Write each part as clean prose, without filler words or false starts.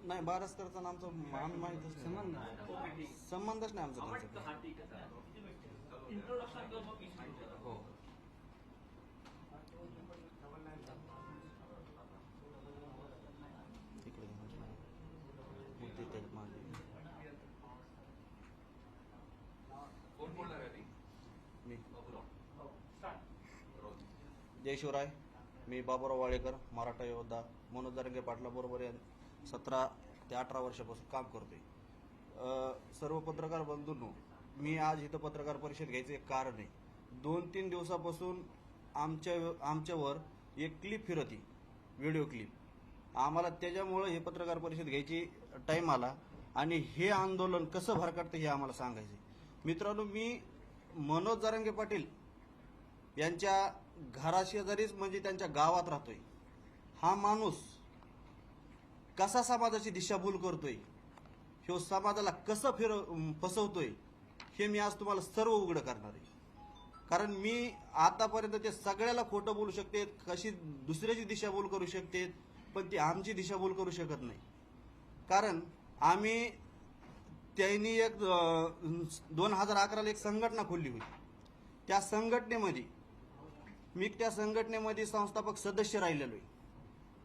नाही, बारसकरचा आमचा आम्ही माहितच नाही, संबंधच नाही आमचा त्यांचा. हो. तिकडे मुद्दे ते मागे. कोण बोलणार आहे? मी जय शिवराय. मी बाबुराव वाळेकर, मराठा योद्धा. मनोज जरांगे पाटलाबरोबर 17 ते 18 वर्षापासून काम करतोय. सर्व पत्रकार बंधूंनो, मी आज इथं पत्रकार परिषद घ्यायचं एक कारण आहे. 2-3 दिवसापासून आमच्यावर एक क्लिप फिरती, व्हिडिओ क्लिप. आम्हाला त्याच्यामुळं हे पत्रकार परिषद घ्यायची टाईम आला आणि हे आंदोलन कसं भरकटतं हे आम्हाला सांगायचं. मित्रांनो, मी मनोज जरांगे पाटील यांच्या घराशेजारीच म्हणजे त्यांच्या गावात राहतोय. हा माणूस कसा समाजाची दिशाभूल करतोय, ह्यो समाजाला कसं फसवतोय, हे मी आज तुम्हाला सर्व उघड करणार आहे. कारण मी आतापर्यंत ते सगळ्याला खोटं बोलू शकते, कशी दुसऱ्याची दिशाभूल करू शकते, पण ती आमची दिशाभूल करू शकत नाही. कारण आम्ही त्यांनी एक 2011ला एक संघटना खोलली होती. त्या संघटनेमध्ये मी संस्थापक सदस्य राहिलेलो आहे.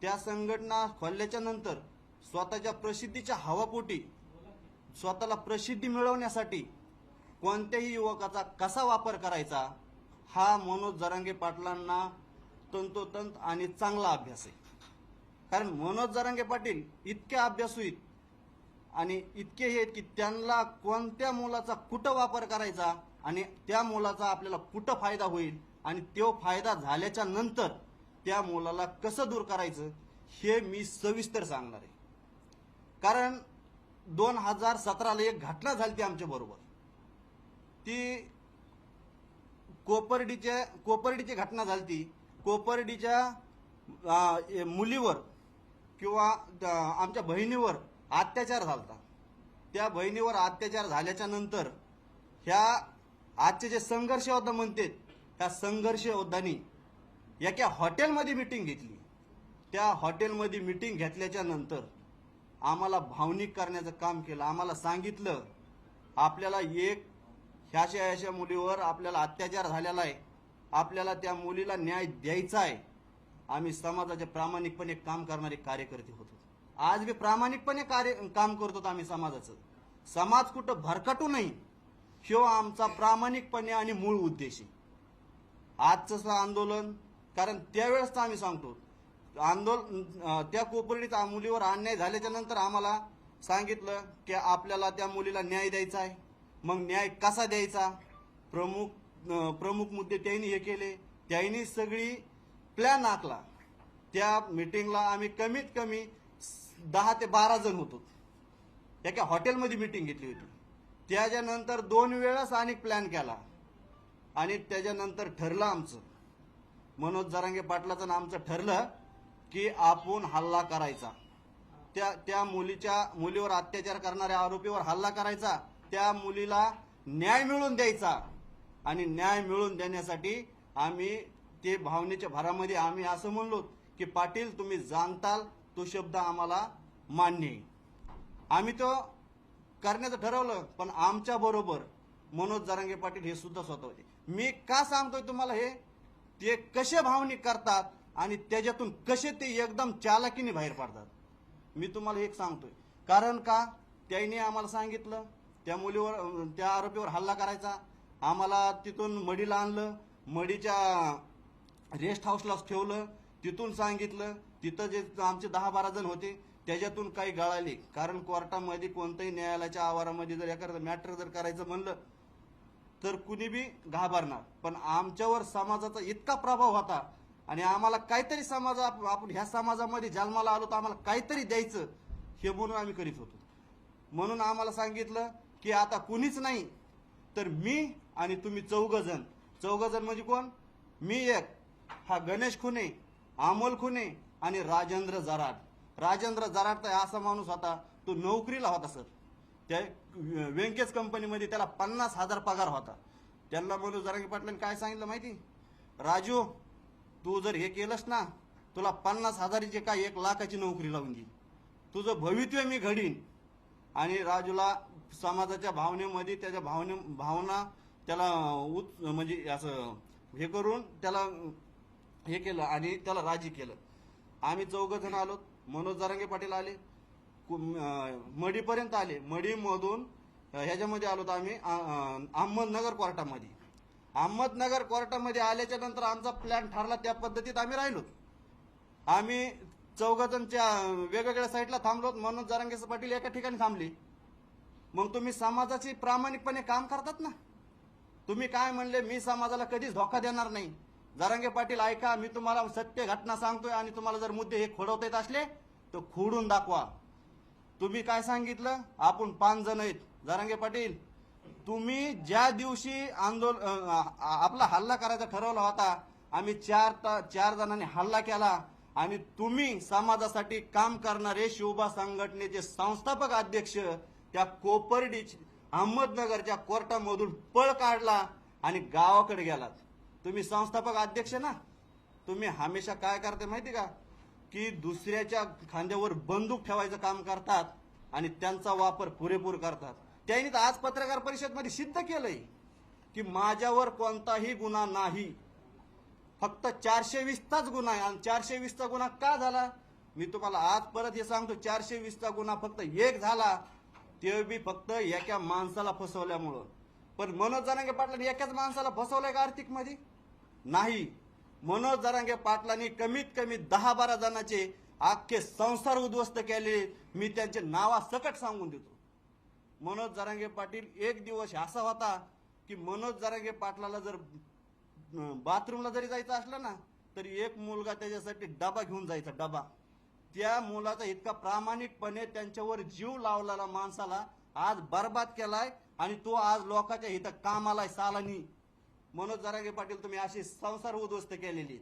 त्या संघटना खोलल्याच्या नंतर स्वतःच्या प्रसिद्धीच्या हवापोटी स्वतःला प्रसिद्धी मिळवण्यासाठी कोणत्याही युवकाचा कसा वापर करायचा हा मनोज जरांगे पाटलांना तंतोतंत आणि चांगला अभ्यास आहे. कारण मनोज जरांगे पाटील इतके अभ्यासू आहेत आणि इतके हे आहेत की त्यांना कोणत्या मुलाचा कुठं वापर करायचा आणि त्या मुलाचा आपल्याला कुठं फायदा होईल आणि तो फायदा झाल्याच्या नंतर त्या मुलाला कसं दूर करायचं हे मी सविस्तर सांगणार आहे. कारण 2017ला एक घटना झाली आमच्या बरोबर. ती कोपर्डीची घटना झाली. कोपर्डीच्या मुलीवर किंवा आमच्या बहिणीवर अत्याचार झाला. त्या बहिणीवर अत्याचार झाल्याच्या नंतर ह्या आजचे जे संघर्ष योद्धा म्हणतात त्या संघर्ष योद्धांनी एका हॉटेलमध्ये मिटिंग घेतली. त्या हॉटेलमध्ये मिटिंग घेतल्याच्या नंतर आम्हाला भावनिक करण्याचं काम केलं. आम्हाला सांगितलं आपल्याला ह्याच्या मुलीवर आपल्याला अत्याचार झालेला आहे, आपल्याला त्या मुलीला न्याय द्यायचा आहे. आम्ही समाजाचे प्रामाणिकपणे काम करणारे कार्यकर्ते होतो. आज मी प्रामाणिकपणे काम करतो. आम्ही समाजाचं समाज कुठं भरकटू नाही ह्यो आमचा प्रामाणिकपणे आणि मूळ उद्देश आहे. आजचं आंदोलन कारण त्यावेळेस आम्ही सांगतो त्या कोपर्डीच्या मुलीवर अन्याय झाल्याच्या नंतर आम्हाला सांगितलं की आपल्याला त्या मुलीला न्याय द्यायचा आहे. मग न्याय कसा द्यायचा, प्रमुख मुद्दे त्यांनी हे केले. त्यांनी सगळी प्लॅन आखला. त्या मीटिंगला आम्ही कमीत कमी 10 ते 12 जण होतो. एका हॉटेलमध्ये मीटिंग घेतली होती. त्याच्यानंतर 2 वेळाच अनेक प्लॅन केला आणि त्याच्यानंतर ठरलं आमचं मनोज जरांगे पाटलाचं आमचं ठरलं की आपण हल्ला करायचा. त्या मुलीवर अत्याचार करणाऱ्या आरोपीवर हल्ला करायचा. त्या मुलीला न्याय मिळवून द्यायचा आणि न्याय मिळवून देण्यासाठी आम्ही ते भावनेच्या भरामध्ये आम्ही असं म्हणलो की पाटील तुम्ही जाणताल तो शब्द आम्हाला मान्य आहे. आम्ही तो करण्याचं ठरवलं. पण आमच्या बरोबर मनोज जरांगे पाटील हे सुद्धा स्वतः होते. मी का सांगतोय तुम्हाला हे, ते कसे भावनिक करतात आणि त्याच्यातून कसे ते एकदम चालाकीने बाहेर पडतात. मी तुम्हाला एक सांगतोय कारण का त्यांनी आम्हाला सांगितलं त्या मुलीवर त्या आरोपीवर हल्ला करायचा. आम्हाला तिथून मडीला आणलं, मडीच्या रेस्ट हाऊसलाच ठेवलं. तिथून सांगितलं तिथं जे आमचे 10-12 जण होते त्याच्यातून काही गळाले. कारण कोर्टामध्ये कोणत्याही न्यायालयाच्या आवारामध्ये जर एखादं मॅटर जर करायचं म्हणलं तर कुणी बी घाबरणार. पण आमच्यावर समाजाचा इतका प्रभाव होता आणि आम्हाला काहीतरी आपण ह्या समाजामध्ये जन्माला आलो तर आम्हाला काहीतरी द्यायचं हे म्हणून आम्ही करीत होतो. म्हणून आम्हाला सांगितलं की आता कुणीच नाही तर मी आणि तुम्ही 4 जण म्हणजे कोण, मी एक, हा गणेश खुने, अमोल खुने आणि राजेंद्र जराड. राजेंद्र जराड तर असा माणूस होता, तो नोकरीला होता सर. त्या व्यंकेश कंपनीमध्ये त्याला 50,000 पगार होता. त्यांना मनोज जरांगे पाटलांनी काय सांगितलं माहिती, राजू तू जर हे केलंस ना तुला 50,000ची काय 1 लाखाची नोकरी लावून देईल. तुझं भवितव्य मी घडीन. आणि राजूला समाजाच्या भावनेमध्ये त्याच्या भावना त्याला म्हणजे असं हे करून त्याला हे केलं आणि त्याला राजी केलं. आम्ही 4 जण आलो. मनोज जरांगे पाटील आले, मडीपर्यंत आले. मडीमधून ह्याच्यामध्ये आलो आम्ही अहमदनगर कोर्टामध्ये. अहमदनगर कोर्टामध्ये आल्याच्या नंतर आमचा प्लॅन ठरला, त्या पद्धतीत आम्ही राहिलो. आम्ही 4 जणच्या वेगवेगळ्या साईडला थांबलो. मनोज जरांगे पाटील एका ठिकाणी थांबले. मग तुम्ही समाजाची प्रामाणिकपणे काम करतात ना. तुम्ही काय म्हणले, मी समाजाला कधीच धोका देणार नाही. जरांगे पाटील ऐका, मी तुम्हाला सत्य घटना सांगतोय आणि तुम्हाला जर मुद्दे हे खोडवता येत असले तर खोडून दाखवा. तुम्ही काय सांगितलं, आपण 5 जण आहेत. जरांगे पाटील, तुम्ही ज्या दिवशी आपला हल्ला करायचा ठरवला होता, आम्ही 4 जणांनी हल्ला केला आणि तुम्ही समाजासाठी काम करणारे शिवबा संघटनेचे संस्थापक अध्यक्ष त्या कोपर्डी अहमदनगरच्या कोर्टामधून पळ काढला आणि गावाकडे गेलात. तुम्ही संस्थापक अध्यक्ष ना. तुम्ही हमेशा काय करते माहिती का, की दुसऱ्याच्या खांद्यावर बंदूक ठेवायचं काम करतात आणि त्यांचा वापर पुरेपूर करतात. त्यांनी तर आज पत्रकार परिषदेमध्ये सिद्ध केलंय की माझ्यावर कोणताही गुन्हा नाही, फक्त 420चाच गुन्हा आहे. आणि 420चा गुन्हा का झाला, मी तुम्हाला आज परत हे सांगतो. 420चा गुन्हा फक्त एक झाला, ते बी फक्त एका माणसाला फसवल्यामुळं. पण मनोज जरांगे पाटलांनी एकाच माणसाला फसवलंय का आर्थिक मध्ये? नाही. मनोज जरांगे पाटलांनी कमीत कमी 10-12 जणांचे अख्खे संसार उद्ध्वस्त केले. मी त्यांचे नावासकट सांगून देतो. मनोज जरांगे पाटील, एक दिवस असा होता की मनोज जरांगे पाटलाला जर बाथरूमला जरी जायचं असलं ना, तरी एक मुलगा त्याच्यासाठी डबा घेऊन जायचा. डबा त्या मुलाचा इतका प्रामाणिकपणे त्यांच्यावर जीव लावलेला माणसाला आज बर्बाद केलाय आणि तो आज लोकांच्या इथं कामाला सालानी. मनोज जरांगे पाटील, तुम्ही अशी संसार उद्ध्वस्त केलेली.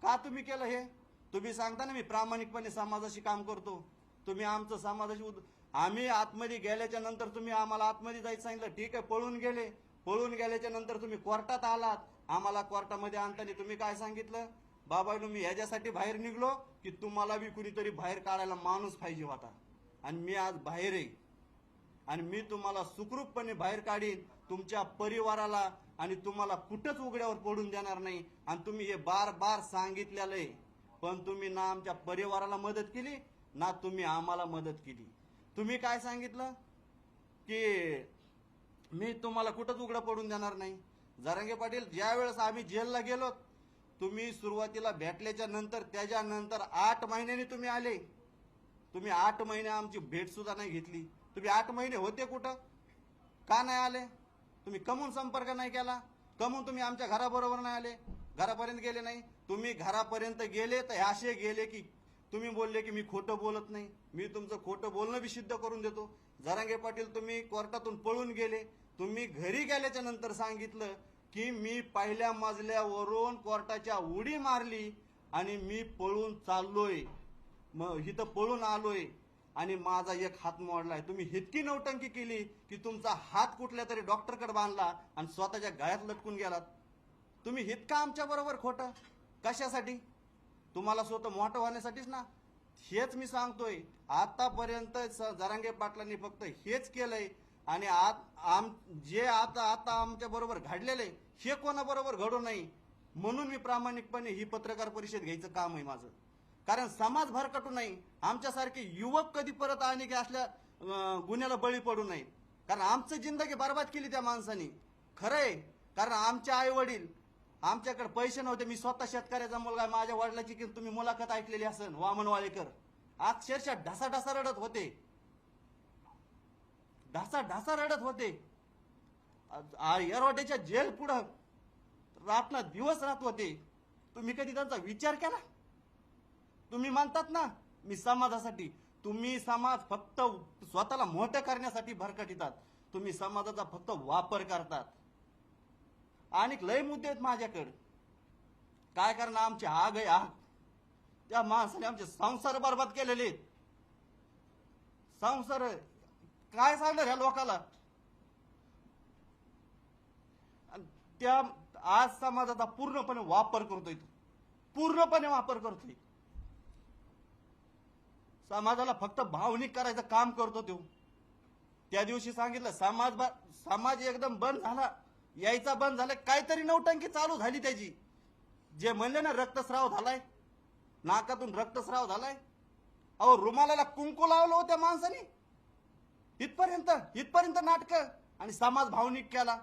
का तुम्ही केलं हे? तुम्ही सांगता ना मी प्रामाणिकपणे समाजाशी काम करतो. तुम्ही आमचं समाजाशी आम्ही आतमध्ये गेल्याच्या नंतर तुम्ही आम्हाला आतमध्ये जायचं सांगितलं, ठीक आहे, पळून गेले. पळून गेल्याच्या नंतर तुम्ही कोर्टात आलात. आम्हाला कोर्टामध्ये आणताना तुम्ही काय सांगितलं, बाबांनो मी ह्याच्यासाठी बाहेर निघलो की तुम्हाला बी कुणीतरी बाहेर काढायला माणूस पाहिजे होता. आणि मी आज बाहेर आहे आणि मी तुम्हाला सुखरूपपणे बाहेर काढीन, तुमच्या परिवाराला आणि तुम्हाला कुठंच उघड्यावर पडून देणार नाही. आणि तुम्ही हे बार सांगितलेलं आहे, पण तुम्ही ना आमच्या परिवाराला मदत केली ना तुम्ही आम्हाला मदत केली. तुम्ही काय सांगितलं की मी तुम्हाला कुठंच उघडं पडून देणार नाही. जरांगे पाटील, ज्या वेळेस आम्ही जेलला गेलो, तुम्ही सुरुवातीला भेटल्याच्या नंतर त्याच्यानंतर 8 महिन्यांनी तुम्ही आले. तुम्ही 8 महिने आमची भेट सुद्धा नाही घेतली. तुम्ही 8 महिने होते कुठं? का नाही आले? तुम्ही कमून संपर्क नाही केला? कमून तुम्ही आमच्या घराबरोबर नाही आले? घरापर्यंत गेले नाही? तुम्ही घरापर्यंत गेले तर असे गेले की तुम्ही बोलले की मी खोटं बोलत नाही. मी तुमचं खोटं बोलणं बी सिद्ध करून देतो. जरांगे पाटील, तुम्ही कोर्टातून पळून गेले. तुम्ही घरी गेल्याच्या नंतर सांगितलं की मी पहिल्या मजल्यावरून कोर्टाच्या उडी मारली आणि मी पळून चाललोय, मग इथं पळून आलोय आणि माझा एक हात मोडलाय. तुम्ही इतकी नौटंकी केली की तुमचा हात कुठल्या तरी डॉक्टरकडे बांधला आणि स्वतःच्या गळ्यात लटकून गेलात. तुम्ही इतका आमच्या बरोबर खोटं कशासाठी? तुम्हाला स्वतः मोठं होण्यासाठीच ना. हेच मी सांगतोय. आतापर्यंत जरांगे पाटलांनी फक्त हेच केलंय आणि जे आता आमच्या बरोबर घडलेले हे कोणाबरोबर घडू नाही. म्हणून मी प्रामाणिकपणे ही पत्रकार परिषद घ्यायचं काम आहे माझं. कारण समाज भरकटू नाही. आमच्यासारखे युवक कधी परत आणि की असल्या गुन्ह्याला बळी पडू नये. कारण आमचं जिंदगी बर्बाद केली त्या माणसाने. खरंय, कारण आमचे आई वडील, आमच्याकडे पैसे नव्हते. मी स्वतः शेतकऱ्याचा मुलगा. माझ्या वडिलाची की तुम्ही मुलाखत ऐकलेली असेल, वामन वाळेकर, अक्षरशः ढासा रडत होते. ढासा रडत होते. येरवाड्याच्या जेल पुढं रात्र दिवस राहत होते. तुम्ही कधी त्यांचा विचार केला? तुम्ही म्हणतात ना मी समाजासाठी. तुम्ही समाज फक्त स्वतःला मोठं करण्यासाठी भरकटितात. तुम्ही समाजाचा फक्त वापर करतात. आणि लय मुद्दे आहेत माझ्याकडे. काय करणार, आमची आग आहे आग. त्या माणसाने आमचे संसार बर्बाद केलेले आहेत. संसार काय सांगणार ह्या लोकाला? त्या आज समाजाचा पूर्णपणे वापर करतोय. समाजाला फक्त भावनिक करायचं काम करतो तो. त्या दिवशी सांगितलं समाज एकदम बंद झाला, यायचा बंद झाला, काहीतरी नौटंकी चालू झाली त्याची. जे म्हणले ना रक्तस्राव झालाय, नाकातून रक्तस्राव झालाय, अहो रुमालाला कुंकू लावलं होत्या माणसाने. इथपर्यंत नाटक आणि समाज भावनिक केला.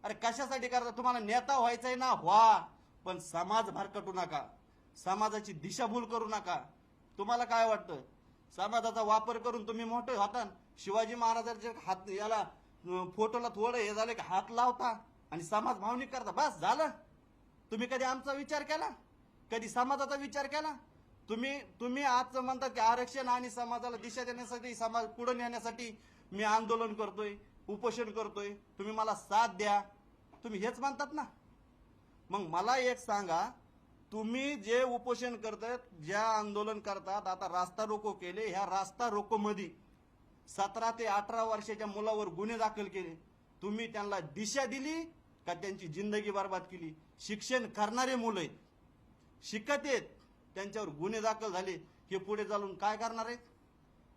अरे कशासाठी करता? तुम्हाला नेता व्हायचंय ना व्हा, पण समाज भरकटू नका, समाजाची दिशाभूल करू नका. तुम्हाला काय वाटतं? समाजाचा वापर करून तुम्ही मोठे होता. शिवाजी महाराजांच्या हात याला फोटोला थोडं हे झालं की हात लावता आणि समाज भावनिक करता, बस झालं. तुम्ही कधी आमचा विचार केला? कधी समाजाचा विचार केला? तुम्ही आज म्हणतात की आरक्षण आणि समाजाला दिशा देण्यासाठी, समाज पुढे नेण्यासाठी मी आंदोलन करतोय, उपोषण करतोय, तुम्ही मला साथ द्या, तुम्ही हेच म्हणतात ना. मग मला एक सांगा, तुम्ही जे उपोषण करतात, ज्या आंदोलन करतात, आता रास्ता रोको केले, ह्या रास्ता रोको मध्ये 17 ते 18 वर्षाच्या मुलावर गुन्हे दाखल केले. तुम्ही त्यांना दिशा दिली का त्यांची जिंदगी बर्बाद केली? शिक्षण करणारे मुलं आहेत, शिकत आहेत, त्यांच्यावर गुन्हे दाखल झाले, हे पुढे चालून काय करणार आहेत?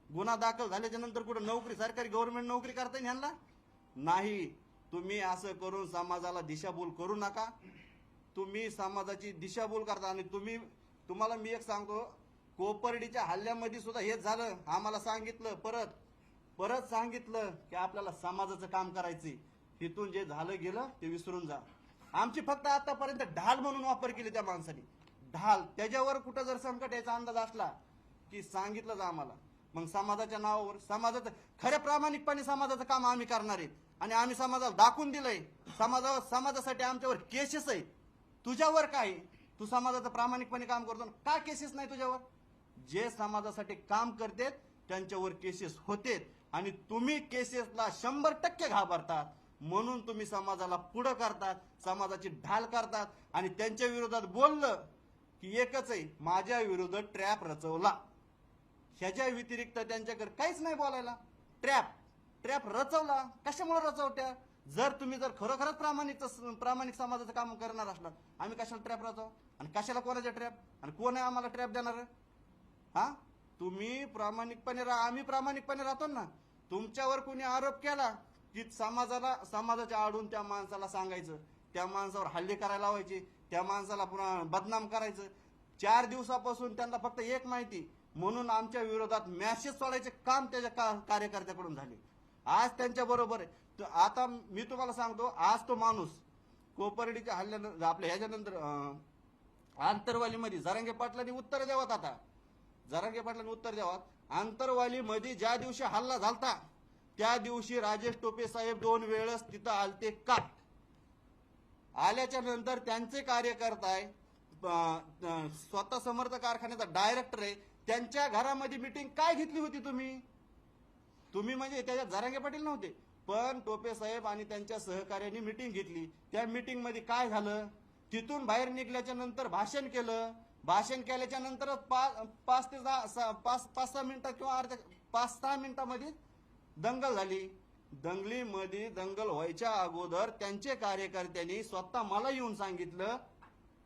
गुन्हा दाखल झाल्याच्या नंतर कुठे नोकरी, सरकारी गव्हर्नमेंट नोकरी करता येईल ह्यांना? नाही. तुम्ही असं करून समाजाला दिशाभूल करू नका. तुम्ही समाजाची दिशाभूल करता. आणि तुम्हाला मी एक सांगतो, कोपर्डीच्या हल्ल्यामध्ये सुद्धा हेच झालं. आम्हाला सांगितलं, परत सांगितलं की आपल्याला समाजाचं काम करायचंय. तिथून जे झालं गेलं ते विसरून जा. आमची फक्त आतापर्यंत ढाल म्हणून वापर केली त्या माणसाने, ढाल. त्याच्यावर कुठं जर संकट याचा अंदाज असला की सांगितलं जा आम्हाला. मग समाजाच्या नावावर, समाजाचं खऱ्या प्रामाणिकपणे समाजाचं काम आम्ही करणार आहेत. आणि आम्ही समाजाला दाखवून दिलंय, समाजासाठी आमच्यावर केसेस आहेत. तुझ्यावर काय? तू समाजाचं प्रामाणिकपणे काम करतो, का केसेस नाही तुझ्यावर? जे समाजासाठी काम करतात त्यांच्यावर केसेस होते. आणि तुम्ही केसेसला 100% घाबरतात, म्हणून तुम्ही समाजाला पुढं करतात, समाजाची ढाल करतात. आणि त्यांच्या विरोधात बोललं की एकच आहे, माझ्या विरोधात ट्रॅप रचवला. ह्याच्या व्यतिरिक्त त्यांच्याकडे काहीच नाही बोलायला. ट्रॅप रचवला. कशामुळे रचवत्या? जर खरोखरच प्रामाणिक समाजाचं काम करणार असणार, आम्ही कशाला ट्रॅप रचव? आणि कशाला कोणाच्या ट्रॅप? आणि कोण आहे आम्हाला ट्रॅप देणार? हा, तुम्ही प्रामाणिकपणे राहा, आम्ही प्रामाणिकपणे राहतो ना. तुमच्यावर कोणी आरोप केला की समाजाच्या आडून त्या माणसाला सांगायचं, त्या माणसावर हल्ले करायला लावायचे, त्या माणसाला पुन्हा बदनाम करायचं. 4 दिवसापासून त्यांना फक्त एक माहिती, म्हणून आमच्या विरोधात मॅसेज सोडायचे काम त्याच्या कार्यकर्त्याकडून झाले. आज त्यांच्या बरोबर आहे. आता मी तुम्हाला सांगतो, आज तो माणूस कोपर्डीच्या हल्ल्यानंतर, आपल्या ह्याच्यानंतर आंतरवालीमध्ये जरांगे पाटलांनी उत्तर द्यावात. आता जरांगे पाटलांनी उत्तर द्यावात. आंतरवालीमध्ये ज्या दिवशी हल्ला झालता त्या दिवशी राजेश टोपे साहेब 2 वेळेस तिथं आलते का? आल्याच्या नंतर त्यांचे कार्यकर्ता आहे, स्वतः समर्थ कारखान्याचा डायरेक्टर आहे, त्यांच्या घरामध्ये मीटिंग काय घेतली होती तुम्ही म्हणजे त्याच्यात जरांगे पाटील नव्हते, पण टोपे साहेब आणि त्यांच्या सहकार्यांनी मीटिंग घेतली. त्या मीटिंग मध्ये काय झालं? तिथून बाहेर निघल्याच्या नंतर भाषण केलं. भाषण केल्याच्या नंतर 5 ते 6 मिनिटं किंवा 5-6 मिनिटांमध्ये दंगल झाली. दंगल व्हायच्या अगोदर त्यांचे कार्यकर्त्यांनी स्वतः मला येऊन सांगितलं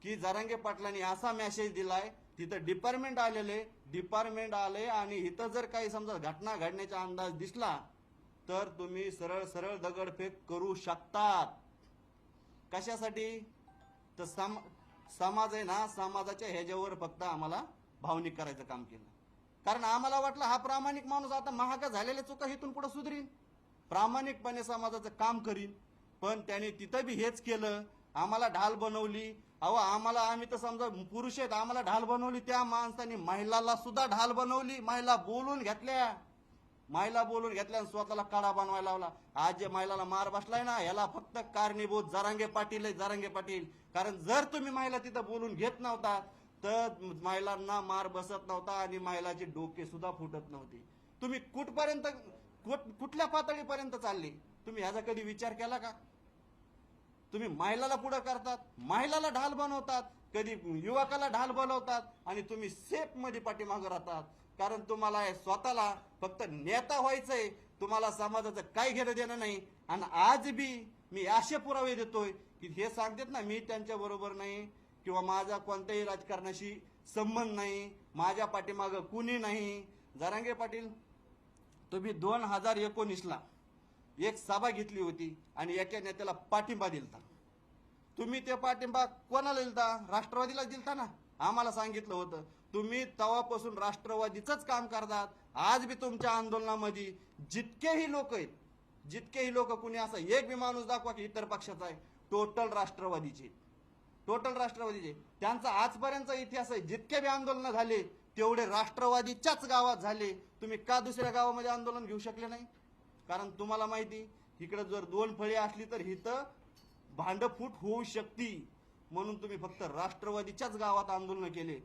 की जरांगे पाटलांनी असा मेसेज दिलाय, तिथं डिपार्टमेंट आले आणि इथं जर काही समजा घटना घडण्याचा अंदाज दिसला तर तुम्ही सरळ दगडफेक करू शकतात. कशासाठी? तर समाज आहे ना, समाजाच्या ह्याच्यावर फक्त आम्हाला भावनिक करायचं काम केलं. कारण आम्हाला वाटलं हा प्रामाणिक माणूस आता महाग झालेल्या चुका इथून पुढे सुधरीन, प्रामाणिकपणे समाजाचं काम करीन. पण त्याने तिथं बी हेच केलं, आम्हाला ढाल बनवली. आम्ही तर समजा पुरुष आहेत, आम्हाला ढाल बनवली. त्या माणसाने महिलाला सुद्धा ढाल बनवली, महिला बोलून घेतल्या आणि स्वतःला काळा बनवायला लावला. आज जे महिलाला मार बसलाय ना, याला फक्त कारणीभूत जरांगे पाटील. कारण जर तुम्ही महिला तिथं बोलून घेत नव्हता तर महिलांना मार बसत नव्हता आणि महिलाचे डोके सुद्धा फुटत नव्हते. तुम्ही कुठल्या पातळीपर्यंत चालले? तुम्ही ह्याचा कधी विचार केला का? तुम्ही महिलाला पुढे करतात, महिलाला ढाल बनवतात, कधी युवकाला ढाल बनवतात आणि तुम्ही सेफ मध्ये पाठीमागे राहतात. कारण तुम्हाला स्वतःला फक्त नेता व्हायचंय, तुम्हाला समाजाचं काही घेणं देणं नाही. आणि आज बी मी असे पुरावे देतोय की हे सांगतात ना, मी त्यांच्या बरोबर नाही किंवा माझा कोणत्याही राजकारणाशी संबंध नाही, माझ्या पाठीमागं कुणी नाही. जरांगे पाटील, तुम्ही 2019ला एक सभा घेतली होती आणि एका नेत्याला पाठिंबा दिलता. तुम्ही ते पाठिंबा कोणाला दिलता? राष्ट्रवादीला दिलता ना. आम्हाला सांगितलं होतं. तुम्ही तेव्हापासून राष्ट्रवादीचंच काम करतात. आज बी तुमच्या आंदोलनामध्ये जितकेही लोक आहेत, जितकेही लोक, कुणी असा एक बी माणूस दाखवा की इतर पक्षाचा आहे, टोटल राष्ट्रवादीचे, टोटल राष्ट्रवादीचे. त्यांचा आजपर्यंतचा इतिहास आहे. जितके बी आंदोलन झाले तेवढे राष्ट्रवादीच्याच गावात झाले. तुम्ही का दुसऱ्या गावामध्ये आंदोलन घेऊ शकले नाही? कारण तुम्हाला माहिती, इकडे जर दोन फळी असली तर इथं भांडफूट होऊ शकती. म्हणून तुम्ही फक्त राष्ट्रवादीच्याच गावात आंदोलन केले.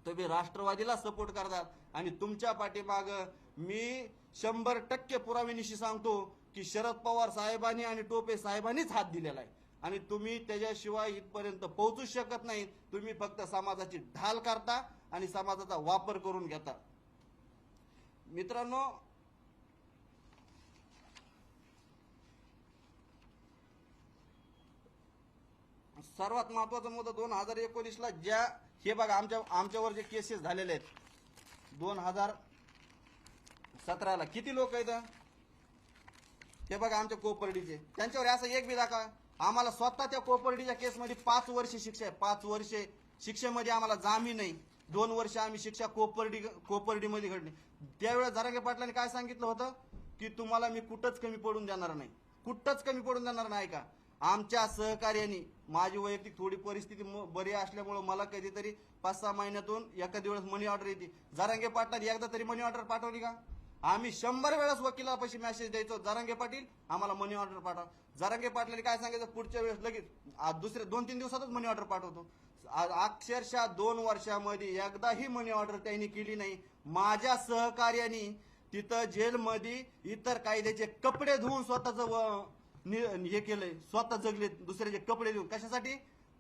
तुम्ही राष्ट्रवादीला सपोर्ट करतात आणि तुमच्या पाठीमाग मी 100% पुराव्यानिशी सांगतो की शरद पवार साहेबांनी आणि टोपे साहेबांनीच हात दिलेला आहे आणि तुम्ही त्याच्याशिवाय इथपर्यंत पोहोचू शकत नाही. तुम्ही फक्त समाजाची ढाल करता आणि समाजाचा वापर करून घेता. मित्रांनो, सर्वात महत्वाचा मुद्दा 2019ला ज्या, हे बघा आमच्यावर जे केसेस झालेले आहेत 2017ला किती लोक आहेत हे बघा आमच्या कोपर्डीचे. त्यांच्यावर असं एक बी दाखवा. आम्हाला स्वतः त्या कोपर्डीच्या केसमध्ये 5 वर्ष शिक्षा आहे. 5 वर्षे शिक्षेमध्ये आम्हाला जामीन नाही. 2 वर्ष आम्ही शिक्षा कोपर्डीमध्ये घडली. त्यावेळेस जरांगे पाटलांनी काय सांगितलं होतं की तुम्हाला मी कुठंच कमी पडून देणार नाही, कुठंच कमी पडून देणार नाही का. आमच्या सहकार्याने, माझी वैयक्तिक थोडी परिस्थिती बरी असल्यामुळे मला कधीतरी 5-6 महिन्यातून एखादी वेळेस मनी ऑर्डर येते. जरांगे पाटलांनी एकदा तरी मनी ऑर्डर पाठवली का? आम्ही 100 वेळेस वकिलापाशी मेसेज द्यायचो, जरांगे पाटील आम्हाला मनी ऑर्डर पाठवा. जरांगे पाटलांनी काय सांगायचं, पुढच्या वेळेस लगेच दुसऱ्या 2-3 दिवसातच मनी ऑर्डर पाठवतो. अक्षरशः 2 वर्षामध्ये एकदाही मनी ऑर्डर त्यांनी केली नाही. माझ्या सहकार्याने तिथं जेलमध्ये इतर कायद्याचे कपडे धुवून स्वतःच हे केलंय, स्वतः जगले दुसऱ्याचे कपडे देऊन. कशासाठी?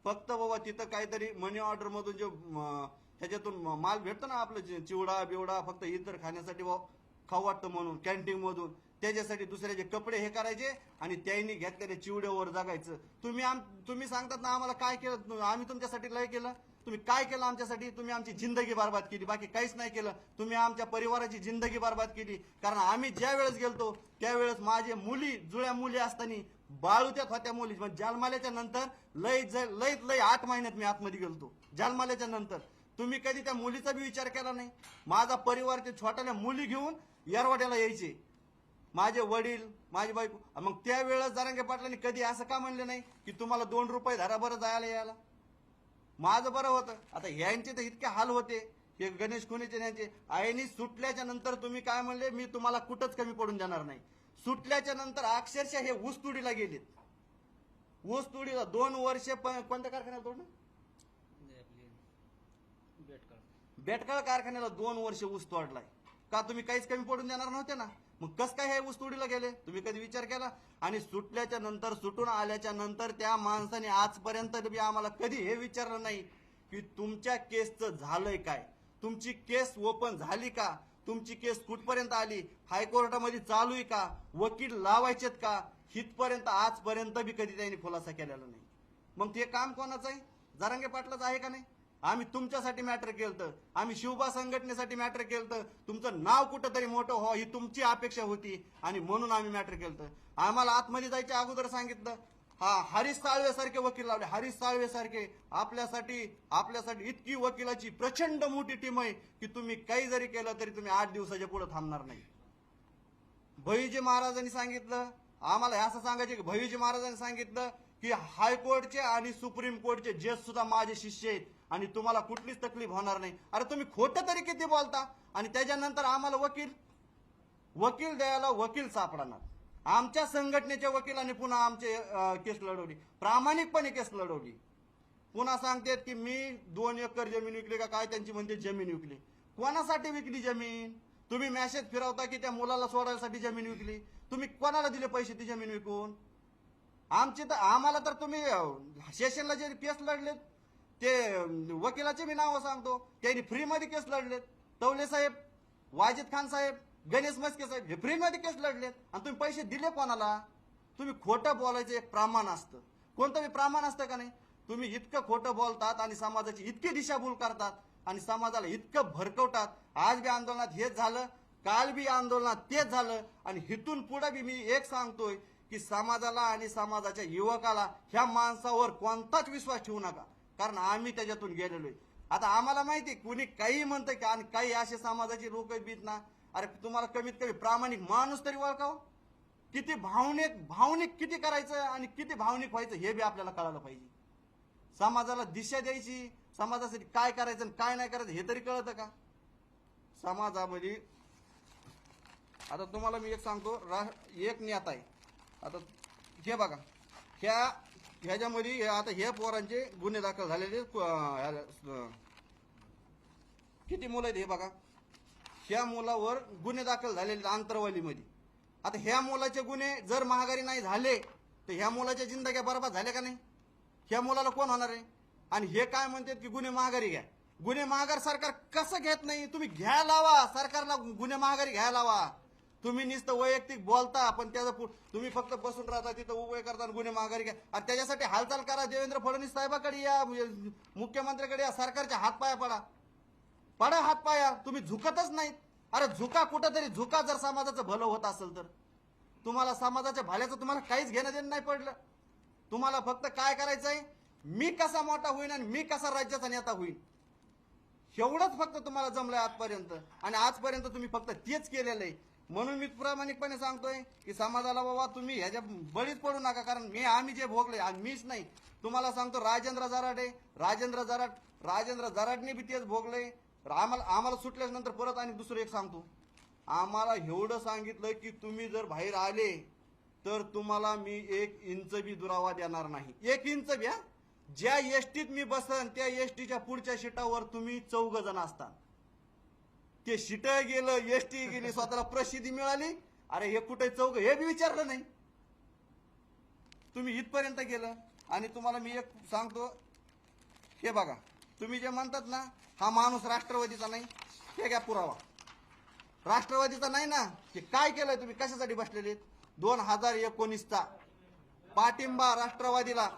फक्त बाबा तिथं काहीतरी मनी ऑर्डर मधून जे ह्याच्यातून माल भेटतो ना, आपलं चिवडा बिवडा फक्त इतर खाण्यासाठी खाऊ वाटतं म्हणून कॅन्टीन मधून, त्याच्यासाठी दुसऱ्याचे कपडे हे करायचे आणि त्यांनी घेतलेल्या चिवड्यावर जगायचं. तुम्ही सांगतात ना आम्हाला काय केलं, आम्ही तुमच्यासाठी लय केलं. तुम्ही काय केलं आमच्यासाठी? तुम्ही आमची जिंदगी बर्बाद केली, बाकी काहीच नाही केलं. तुम्ही आमच्या परिवाराची जिंदगी बर्बाद केली. कारण आम्ही ज्या वेळेस गेलतो त्यावेळेस माझे मुली, जुळ्या मुली असताना बाळूत्यात होत्या मुली. म्हणजे जालमाल्याच्या नंतर लय 8 महिन्यात मी आतमध्ये गेलतो जालमाल्याच्या नंतर. तुम्ही कधी त्या मुलीचा बी विचार केला नाही. माझा परिवार ते छोट्याल्या मुली घेऊन येरवाड्याला यायचे, माझे वडील, माझी बायको. मग त्यावेळेस जरांगे पाटलांनी कधी असं का म्हणले नाही की तुम्हाला 2 रुपये धरा बरं जायला यायला? माझं बरं होतं. आता यांचे तर इतके हाल होते, हे गणेश खुनेचे यांचे. आईनी सुटल्याच्या नंतर तुम्ही काय म्हणले, मी तुम्हाला कुठंच कमी पडून देणार नाही. सुटल्याच्या नंतर अक्षरशः हे ऊसतोडीला गेलेत. ऊसतोडीला 2 वर्ष कोणत्या कारखान्याला तोडलं? बेटकाळ कारखान्याला 2 वर्ष ऊस तोडलाय. का तुम्ही काहीच कमी पडून देणार नव्हते ना? मग कस काय हे ऊसतोडीला गेले? तुम्ही कधी विचार केला? आणि सुटल्याच्या नंतर, सुटून आल्याच्या नंतर त्या माणसाने आजपर्यंत बी आम्हाला कधी हे विचारलं नाही की तुमच्या केसचं झालंय काय, तुमची केस ओपन झाली का, तुमची केस कुठपर्यंत आली, हायकोर्टामध्ये चालू आहे का, वकील लावायचेत का, हितपर्यंत आजपर्यंत बी कधी त्यांनी खुलासा केलेला नाही. मग ते काम कोणाचं आहे? जरांगे पाटलाचं आहे का नाही? आम्ही तुमच्यासाठी मॅटर केलं, आम्ही शिवबा संघटनेसाठी मॅटर केलं. तुमचं नाव कुठंतरी मोठं हो ही तुमची अपेक्षा होती आणि म्हणून आम्ही मॅटर केलं. आम्हाला आतमध्ये जायच्या अगोदर सांगितलं, हरीश साळवे सारखे वकील लावले. हरीश साळवे सारखे आपल्यासाठी इतकी वकिलाची प्रचंड मोठी टीम आहे की तुम्ही काही जरी केलं तरी तुम्ही 8 दिवसाच्या पुढे थांबणार नाही. भैय्यूजी महाराजांनी सांगितलं, आम्हाला असं सांगायचे की भैय्यूजी महाराजांनी सांगितलं की हायकोर्टचे आणि सुप्रीम कोर्टचे जज सुद्धा माझे शिष्य आहेत आणि तुम्हाला कुठलीच तकलीफ होणार नाही. अरे तुम्ही खोटं तरी किती बोलता? आणि त्याच्यानंतर आम्हाला वकील द्यायला वकील सापडणार. आमच्या संघटनेच्या वकिलांनी पुन्हा आमचे केस लढवली, प्रामाणिकपणे केस लढवली. पुन्हा सांगतात की मी 2 एकर जमीन विकली का काय, त्यांची म्हणते जमीन विकली. कोणासाठी विकली जमीन? तुम्ही मेसेज फिरवता की त्या मुलाला सोडायसाठी जमीन विकली. तुम्ही कोणाला दिले पैसे ती जमीन विकून? आम्हाला तर तुम्ही सेशनला जे केस लढलेत ते वकिलाचे मी नाव सांगतो, त्यांनी फ्रीमध्ये केस लढलेत. तवले साहेब, वाजिद खान साहेब, गणेश मस्के साहेब हे फ्रीमध्ये केस लढलेत आणि तुम्ही पैसे दिले कोणाला? तुम्ही खोटं बोलायचं एक प्रमाण असतं, कोणतं बी प्रमाण असतं का नाही? तुम्ही इतकं खोटं बोलतात आणि समाजाची इतकी दिशाभूल करतात आणि समाजाला इतकं भरकवतात. आज बी आंदोलनात हेच झालं, काल बी आंदोलनात तेच झालं आणि इथून पुढे बी मी एक सांगतोय की समाजाला आणि समाजाच्या युवकाला ह्या माणसावर कोणताच विश्वास ठेवू नका, कारण आम्ही त्याच्यातून गेलेलोय. आता आम्हाला माहिती कुणी काही म्हणतंय का, आणि काही असे समाजाचे लोक बीत ना, अरे तुम्हाला कमीत कमी प्रामाणिक माणूस तरी ओळखावं. किती भावनिक किती करायचं आणि किती भावनिक व्हायचं हे बी आपल्याला कळायला पाहिजे. समाजाला दिशा द्यायची, समाजासाठी काय करायचं आणि काय नाही करायचं हे तरी कळतं का समाजामध्ये. आता तुम्हाला मी एक सांगतो, एक नेता आहे. आता हे बघा, ह्याच्यामध्ये आता हे पोरांचे गुन्हे दाखल झालेले किती मुलं आहेत हे बघा. ह्या मुलावर गुन्हे दाखल झालेले आंतरवालीमध्ये. आता ह्या मुलाचे गुन्हे जर महागारी नाही झाले तर ह्या मुलाच्या जिंदग्या बरबाद झाल्या का नाही? ह्या मुलाला कोण होणार आहे? आणि हे काय म्हणतात की गुन्हे महागारी घ्या. गुन्हे महागार सरकार कसं घेत नाही? तुम्ही घ्या लावा, सरकारला गुन्हे महागारी घ्यायला लावा. तुम्ही नुसतं वैयक्तिक बोलता, पण त्याचं तुम्ही फक्त बसून राहता तिथं उभे करता गुन्हे महागारी घ्या. आणि त्याच्यासाठी हालचाल करा, देवेंद्र फडणवीस साहेबाकडे या, मुख्यमंत्र्याकडे या, सरकारच्या हातपाया पडा हातपाया. तुम्ही झुकतच नाहीत. अरे झुका कुठंतरी झुका, जर समाजाचं भलं होत असेल तर. तुम्हाला समाजाच्या भल्याचं तुम्हाला काहीच घेणं देणं नाही पडलं. तुम्हाला फक्त काय करायचंय, मी कसा मोठा होईन आणि मी कसा राज्याचा नेता होईन, एवढंच फक्त तुम्हाला जमलंय आजपर्यंत. आणि आजपर्यंत तुम्ही फक्त तेच केलेलं आहे. म्हणून मी प्रामाणिकपणे सांगतोय की समाजाला बाबा तुम्ही ह्याच्या बळीच पडू नका, कारण आम्ही जे भोगले, मीच नाही, तुम्हाला सांगतो राजेंद्र जराडने बी तेच भोगले. आम्हाला सुटल्याच नंतर परत आणि दुसरं एक सांगतो, आम्हाला एवढं सांगितलं की तुम्ही जर बाहेर आले तर तुम्हाला मी 1 इंच बी दुरावा देणार नाही. 1 इंच बी. ज्या एसटीत मी बसन त्या एसटीच्या पुढच्या सीटावर तुम्ही 4 जण असता. ते सीट गेलं, एसटी गेली, स्वतःला प्रसिद्धी मिळाली. अरे हे कुठे 4 हे बी विचारलं नाही. तुम्ही इथपर्यंत गेलं. आणि तुम्हाला मी एक सांगतो, हे बघा, तुम्ही जे म्हणतात ना हा माणूस राष्ट्रवादीचा नाही, हे घ्या पुरावा. राष्ट्रवादीचा नाही ना, हे काय केलंय तुम्ही, कशासाठी बसलेले? 2019चा पाठिंबा राष्ट्रवादीला.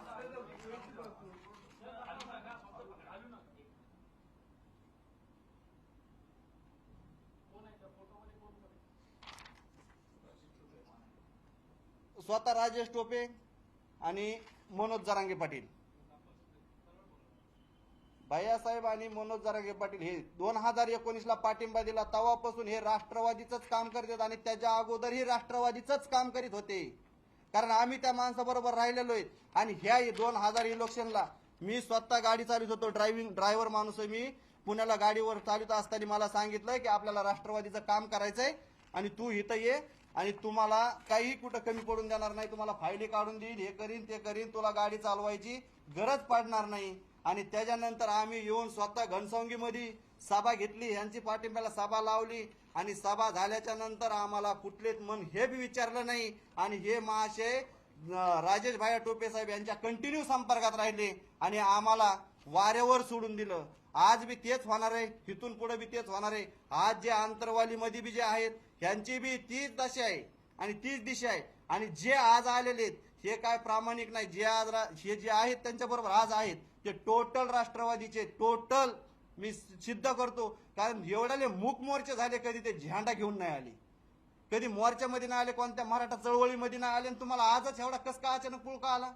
स्वतः राजेश टोपे आणि मनोज जरांगे पाटील, भैयासाहेब आणि मनोज जरांगे पाटील हे 2019ला पाठिंबा दिला. तेव्हापासून हे राष्ट्रवादीचंच काम करतात आणि त्याच्या अगोदरही राष्ट्रवादीचंच काम करीत होते, कारण आम्ही त्या माणसाबरोबर राहिलेलो आहेत. आणि ह्या 2000 इलेक्शनला मी स्वतः गाडी चालवत होतो, ड्रायव्हर माणूस आहे मी. पुण्याला गाडीवर चालवत असताना मला सांगितलं की आपल्याला राष्ट्रवादीचं काम करायचंय आणि तू इथं ये आणि तुम्हाला काही कुठं कमी पडून देणार नाही, तुम्हाला फायली काढून देईल, हे करीन ते करीन, तुला गाडी चालवायची गरज पडणार नाही. आणि त्याच्यानंतर आम्ही येऊन स्वतः घनसावंगीमध्ये सभा घेतली, यांची पाठिंब्याला सभा लावली. आणि सभा झाल्याच्या नंतर आम्हाला कुठलेच मन हे बी विचारलं नाही. आणि हे महाशय राजेश भाया टोपे साहेब यांच्या कंटिन्यू संपर्कात राहिले आणि आम्हाला वाऱ्यावर सोडून दिलं. आज बी तेच होणार आहे, इथून पुढे बी तेच होणार आहे. आज जे आंतरवालीमध्ये बी जे आहेत यांची बी तीच दशा आहे आणि तीच दिशा आहे. आणि जे आज आलेले आहेत हे काय प्रामाणिक नाही, जे आज हे जे आहेत त्यांच्याबरोबर आज आहेत ते टोटल राष्ट्रवादीचे, टोटल मी सिद्ध करतो. कारण एवढ्याले मूक मोर्चे झाले, कधी ते झेंडा घेऊन नाही आले, कधी मोर्चामध्ये नाही आले, कोणत्या मराठा चळवळीमध्ये नाही आले. आणि तुम्हाला आजच एवढा कस का अचानक पुळका आला?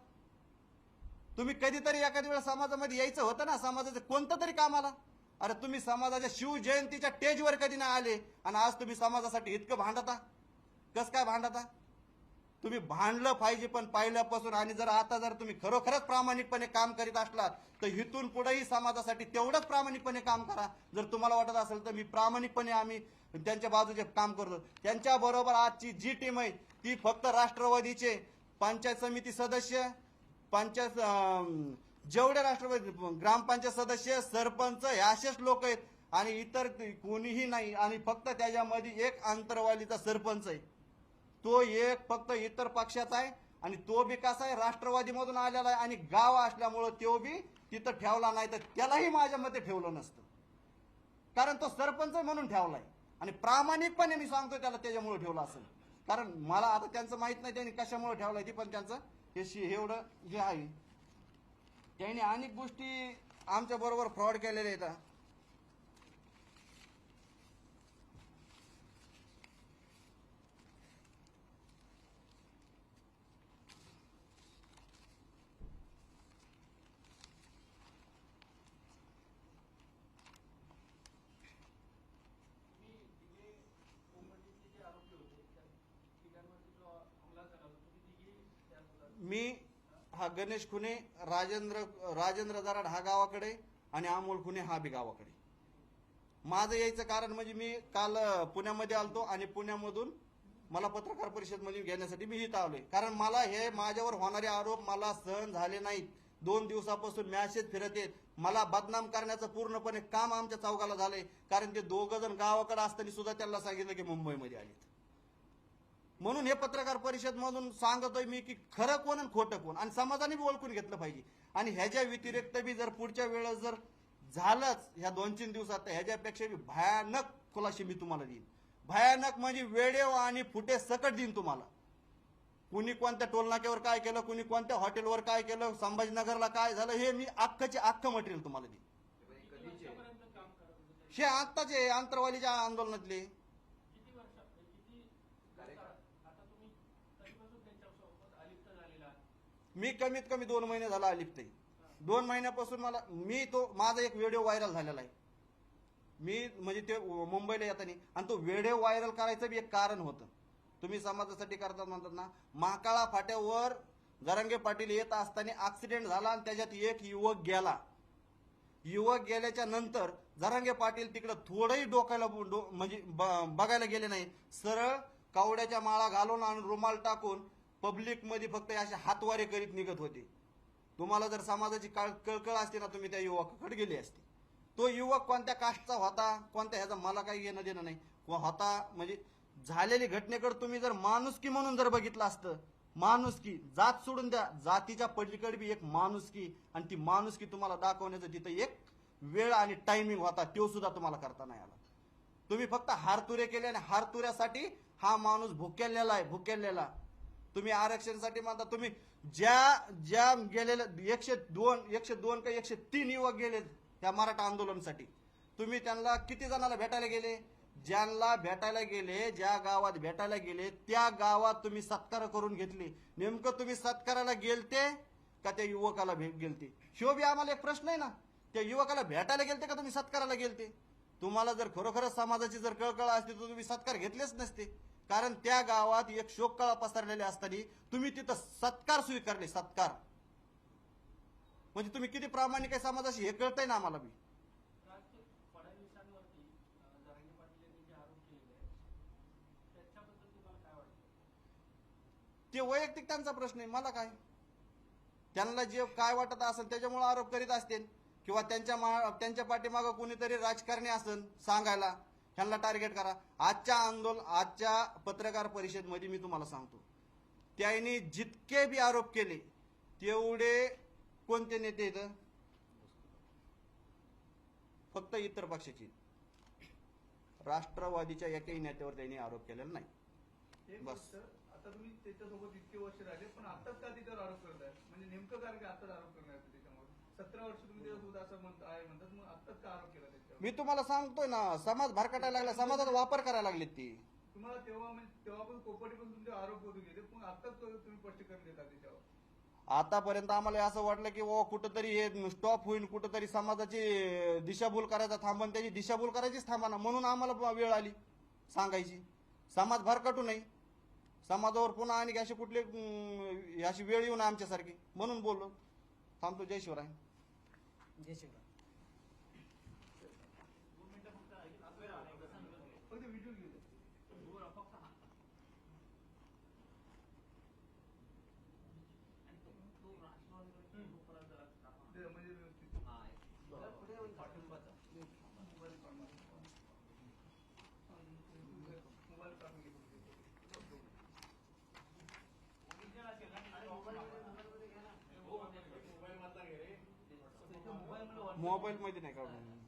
तुम्ही कधीतरी एखाद्या वेळा समाजामध्ये यायचं होतं ना, समाजाचं कोणतं तरी कामाला. अरे तुम्ही समाजाच्या शिवजयंतीच्या स्टेजवर कधी नाही आले आणि आज तुम्ही समाजासाठी इतकं भांडता. कस काय भांडता? तुम्ही भांडलं पाहिजे पण पहिल्यापासून. आणि जर आता जर तुम्ही खरोखरच प्रामाणिकपणे काम करीत असलात तर इथून पुढेही समाजासाठी तेवढंच प्रामाणिकपणे काम करा. जर तुम्हाला वाटत असेल तर मी प्रामाणिकपणे आम्ही त्यांच्या बाजूचे काम करतो. त्यांच्या बरोबर आजची जी टीम आहे ती फक्त राष्ट्रवादीचे पंचायत समिती सदस्य, जेवढे राष्ट्रवादी ग्रामपंचायत सदस्य, सरपंच हे असेच लोक आहेत आणि इतर कोणीही नाही. आणि फक्त त्याच्यामध्ये एक आंतरवालीचा सरपंच आहे, तो एक फक्त इतर पक्षाचा आहे. आणि तो बी कसा आहे, राष्ट्रवादीमधून आलेला आहे आणि गाव असल्यामुळं तो बी तिथं ठेवला नाही, तर त्यालाही माझ्या मते ठेवलं नसतं, कारण तो सरपंच म्हणून ठेवलाय. आणि प्रामाणिकपणे मी सांगतो त्याला त्याच्यामुळे ठेवलं असेल, कारण मला आता त्यांचं माहित नाही त्यांनी कशामुळे ठेवलंय ती, पण त्यांचं हे एवढं जे आहे त्यांनी अनेक गोष्टी आमच्या बरोबर फ्रॉड केलेल्या आहेत. तुम्ही तिघे कोंबडीचे जे आरोपी होते त्या तिघांवरती जो हमला झाला होता तुम्ही तिघे त्या मुलाला- मी हा गणेश खुने, राजेंद्र दराड हा गावाकडे आणि अमोल खुने हा बी गावाकडे. माझं यायचं कारण म्हणजे मी काल पुण्यामध्ये आलतो आणि पुण्यामधून मला पत्रकार परिषदमध्ये घेण्यासाठी मी इथं आलोय. कारण मला हे माझ्यावर होणारे आरोप मला सहन झाले नाहीत. 2 दिवसापासून मॅसेज फिरत आहेत. मला बदनाम करण्याचं पूर्णपणे काम आमच्या चौघाला झालंय. कारण ते 2 जण गावाकडे असताना सुद्धा त्यांना सांगितलं की मुंबईमध्ये आलेत. म्हणून हे पत्रकार परिषद मधून सांगतोय मी की खरं कोण आणि खोटं कोण, आणि समाजाने बी ओळखून घेतलं पाहिजे. आणि ह्याच्या व्यतिरिक्त बी जर पुढच्या वेळेस जर झालंच ह्या 2-3 दिवसात, तर ह्याच्यापेक्षा बी भयानक खुलाशी मी तुम्हाला देईन. भयानक म्हणजे वेळेव आणि फुटे सकट देईन तुम्हाला. कुणी कोणत्या टोलनाक्यावर काय केलं, कुणी कोणत्या हॉटेलवर काय केलं, संभाजीनगरला काय झालं, हे मी अख्खचे अख्खं मटेरियल तुम्हाला देईन. किती वर्षापर्यंत काम करत होते ते? हे आत्ताचे अंतरवालीच्या आंदोलनातले. किती वर्ष किती आता तुम्ही कधीपासून त्यांच्यासोबत अलिप्त झालेला आहात? मी कमीत कमी 2 महिने झाला अलिप्त आहे. 2 महिन्यापासून माझा एक व्हिडिओ व्हायरल झालेला आहे. मी म्हणजे ते मुंबईला येताना, आणि तो व्हिडिओ व्हायरल करायचं बी एक कारण होतं. तुम्ही समाजासाठी करतात म्हणतात ना, महाकाळा फाट्यावर जरांगे पाटील येत असताना ऍक्सिडेंट झाला आणि त्याच्यात एक युवक गेला. युवक गेल्याच्या नंतर जरांगे पाटील तिकडे थोडंही डोक्याला म्हणजे बघायला गेले नाही. सरळ कावड्याच्या माळा घालून आणि रुमाल टाकून पब्लिक मध्ये फक्त असे हातवारे करीत निघत होते. तुम्हाला जर समाजाची कळकळ असते ना, तुम्ही त्या युवकाकडे गेले असते. तो युवक कोणत्या कास्टचा होता, कोणत्या ह्याचा मला काही घेणं देणं नाही होता. म्हणजे झालेली घटनेकडे तुम्ही जर माणुसकी म्हणून जर बघितलं असतं, माणुसकी, जात सोडून द्या, जातीच्या पलीकडे बी एक माणुसकी, आणि ती माणुसकी तुम्हाला दाखवण्याचं तिथं एक वेळ आणि टायमिंग होता, तो सुद्धा तुम्हाला करता नाही आला. तुम्ही फक्त हारतुरे केले, आणि हारतुऱ्यासाठी हा माणूस भुकेलेला आहे, भुकेलेला. तुम्ही आरक्षणासाठी म्हणता, तुम्ही ज्या गेलेल्या 102 का 103 युवक गेले त्या मराठा आंदोलनासाठी, तुम्ही त्यांना किती जणांना भेटायला गेले? ज्यांना भेटायला गेले, ज्या गावात भेटायला गेले त्या गावात तुम्ही सत्कार करून घेतले. नेमकं तुम्ही सत्काराला गेलते का त्या युवकाला भेट गेलते? शिव बी आम्हाला एक प्रश्न आहे ना, त्या युवकाला भेटायला गेलते का तुम्ही सत्काराला गेलते? तुम्हाला जर खरोखर समाजाची जर कळकळ असते तर तुम्ही सत्कार घेतलेच नसते. कारण त्या गावात एक शोककळा पसरलेली असताना तुम्ही तिथं सत्कार स्वीकारले. सत्कार म्हणजे तुम्ही किती प्रामाणिक आहे समाजाशी हे कळतंय ना आम्हाला बी. फडणवीसांवरती जरांगे पाटील यांनी जे आरोप केलेले आहेत त्याच्याबद्दल तुम्हाला काय वाटतं? ते वैयक्तिक त्यांचा प्रश्न आहे, मला काय. त्यांना जे काय वाटत असेल त्याच्यामुळे आरोप करीत असतील, किंवा त्यांच्या पाठीमागं कोणीतरी राजकारणी असेल सांगायला ह्यांना टार्गेट करा. आजच्या पत्रकार परिषदेमध्ये मी तुम्हाला सांगतो, त्यांनी जितके बी आरोप केले तेवढे कोणते नेते आहेत? फक्त इतर पक्षाची. राष्ट्रवादीच्या एकही नेत्यावर त्यांनी आरोप केलेला नाही. एक बस. गोष्ट, आता तुम्ही त्याच्यासोबत इतके वर्ष राहिले, पण आताच का त्याच्यावर आरोप करताय? म्हणजे नेमकं कारण की आताच आरोप करणार त्याच्यावर? 17 वर्ष तुम्ही त्याच्यासोबत असं म्हणतात, मग आताच का आरोप केला त्याच्यावर? मी तुम्हाला सांगतोय ना, समाज भरकटायला लागला, समाजाचा वापर करायला लागलेत ती. तुम्हाला तेव्हा पण कोपर्डीपासून तुमचे आरोप होत गेले, पण आताच तुम्ही स्पष्टीकरण देता त्याच्यावर. आतापर्यंत आम्हाला असं वाटलं की कुठंतरी हे स्टॉप होईल, कुठंतरी समाजाची दिशाभूल करायचा थांबन, त्याची दिशाभूल करायचीच थांबाना. म्हणून आम्हाला वेळ आली सांगायची, समाज भरकटू नाही, समाजावर पुन्हा आणि अशी कुठली अशी वेळ येऊ नये आमच्यासारखी, म्हणून बोललो. थांबतो. जय शिवराय. जय शिवराय. फक्त व्हिडिओ घेऊ. म्हणजे व्यवस्थित मोबाईल काढून घेतो. मोबाईल मध्ये नाही काढून